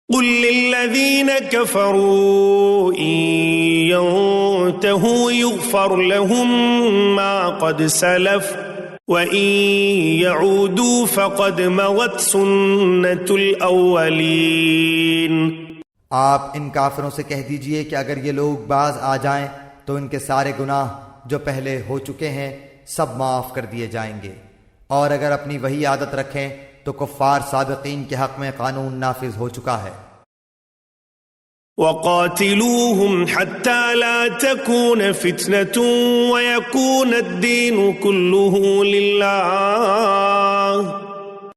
قل للذين كفروا إن ينتهوا يغفر لهم ما قد سلف وإن يعودوا فقد مضت سنة الأولين۔ آپ ان کافروں سے کہہ دیجئے کہ اگر یہ لوگ باز آ جائیں تو ان کے سارے گناہ جو پہلے ہو چکے ہیں سب معاف کر دیے جائیں گے، اور اگر اپنی وہی عادت رکھیں تو کفار سابقین کے حق میں قانون نافذ ہو چکا ہے۔ وقاتلوهم حتى لا تكون فتنة ويكون الدين كله لله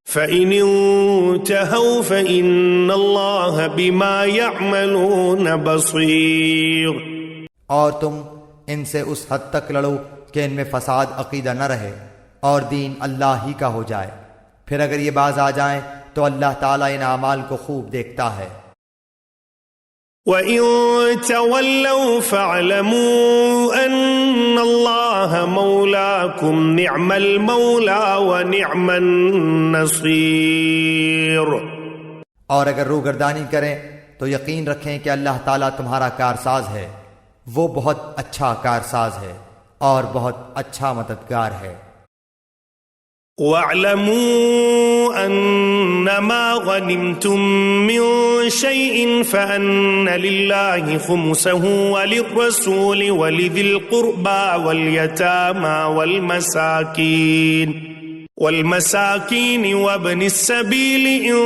فإن انتهوا فإن الله بما يعملون بصير۔ اور تم ان سے اس حد تک لڑو کہ ان میں فساد عقیدہ نہ رہے اور دین اللہ ہی کا ہو جائے، پھر اگر یہ باز آ جائیں تو اللہ تعالیٰ ان اعمال کو خوب دیکھتا ہے۔ وَإِن تَوَلَّوْا فَاعْلَمُوا أَنَّ اللَّهَ مَوْلَاكُمْ نِعْمَ الْمَوْلَى وَنِعْمَ النَّصِيرُ۔ اور اگر روگردانی کریں تو یقین رکھیں کہ اللہ تعالیٰ تمہارا کارساز ہے، وہ بہت اچھا کارساز ہے اور بہت اچھا مددگار ہے۔ وَاعْلَمُوا أَنَّمَا غَنِمْتُم مِّن شَيْءٍ فَأَنَّ لِلَّهِ خُمُسَهُ وَلِلرَّسُولِ وَلِذِي الْقُرْبَى وَالْيَتَامَى وَالْمَسَاكِينِ وَابْنِ السَّبِيلِ إِن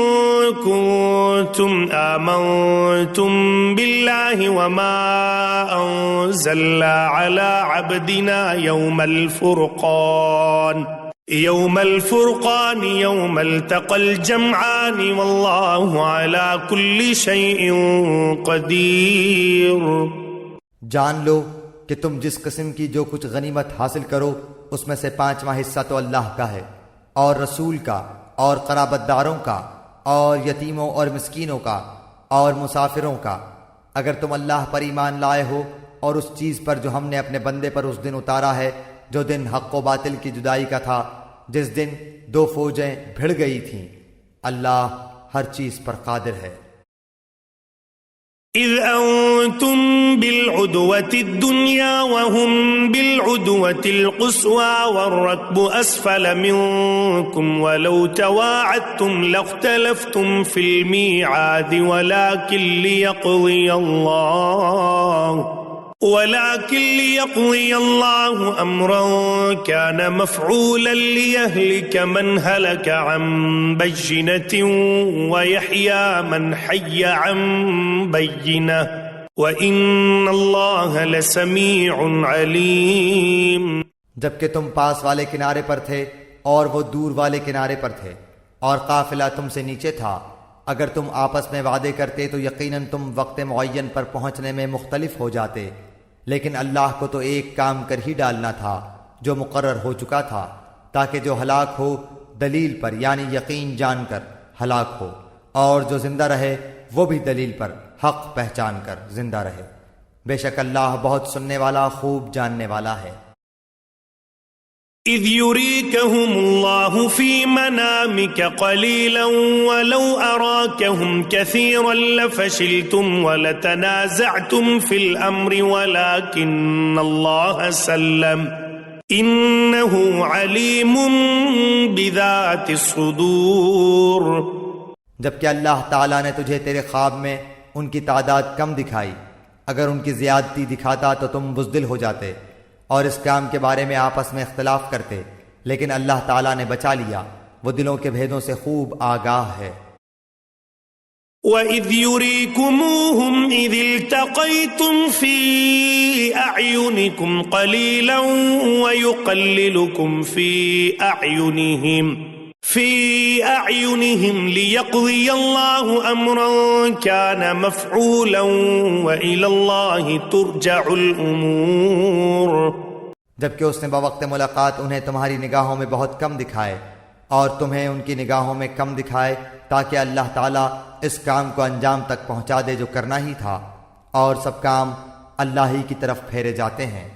كُنتُمْ آمَنتُم بِاللَّهِ وَمَا أَنزَلْنَا عَلَى عَبْدِنَا يَوْمَ الفرقان يوم التقى الجمعان والله على كل شيء قدير۔ جان لو کہ تم جس قسم کی جو کچھ غنیمت حاصل کرو اس میں سے 5واں حصہ تو اللہ کا ہے، اور رسول کا، اور قرابت داروں کا، اور یتیموں اور مسکینوں کا، اور مسافروں کا، اگر تم اللہ پر ایمان لائے ہو اور اس چیز پر جو ہم نے اپنے بندے پر اس دن اتارا ہے، جو دن حق و باطل کی جدائی کا تھا، جس دن دو فوجیں بھڑ گئی تھیں۔ اللہ ہر چیز پر قادر ہے۔ اذ انتم بالعدوة الدنيا وهم بالعدوة القصوى والركب اسفل منكم ولو تواعدتم لاختلفتم في الميعاد ولكن ليقضي الله امرا كان مفعولا ليهلك من هلك عن بينة ويحيى من حي عن بينة وان الله لسميع عليم۔ جبکہ تم پاس والے کنارے پر تھے اور وہ دور والے کنارے پر تھے اور قافلہ تم سے نیچے تھا، اگر تم آپس میں وعدے کرتے تو یقیناً تم وقت معین پر پہنچنے میں مختلف ہو جاتے، لیکن اللہ کو تو ایک کام کر ہی ڈالنا تھا جو مقرر ہو چکا تھا، تاکہ جو ہلاک ہو دلیل پر یعنی یقین جان کر ہلاک ہو، اور جو زندہ رہے وہ بھی دلیل پر حق پہچان کر زندہ رہے۔ بے شک اللہ بہت سننے والا خوب جاننے والا ہے۔ اذ يريكهم الله في منامك قليلا ولو أراكهم كثيرا لفشلتم ولتنازعتم في الأمر ولكن الله سلم إنه عليم بذات الصدور۔ جبکہ اللہ تعالیٰ نے تجھے تیرے خواب میں ان کی تعداد کم دکھائی، اگر ان کی زیادتی دکھاتا تو تم بزدل ہو جاتے اور اس کام کے بارے میں آپس میں اختلاف کرتے، لیکن اللہ تعالیٰ نے بچا لیا، وہ دلوں کے بھیدوں سے خوب آگاہ ہے۔ وَإِذْ يُرِيكُمُوهُمْ إِذِ الْتَقَيْتُمْ فِي أَعْيُنِكُمْ قَلِيلًا وَيُقَلِّلُكُمْ فِي أَعْيُنِهِمْ لِيَقْضِيَ اللَّهُ أَمْرًا كَانَ مَفْعُولًا وَإِلَى اللَّهِ تُرْجَعُ الْأُمُورُ۔ جبکہ اس نے بوقت ملاقات انہیں تمہاری نگاہوں میں بہت کم دکھائے اور تمہیں ان کی نگاہوں میں کم دکھائے، تاکہ اللہ تعالیٰ اس کام کو انجام تک پہنچا دے جو کرنا ہی تھا، اور سب کام اللہ ہی کی طرف پھیرے جاتے ہیں۔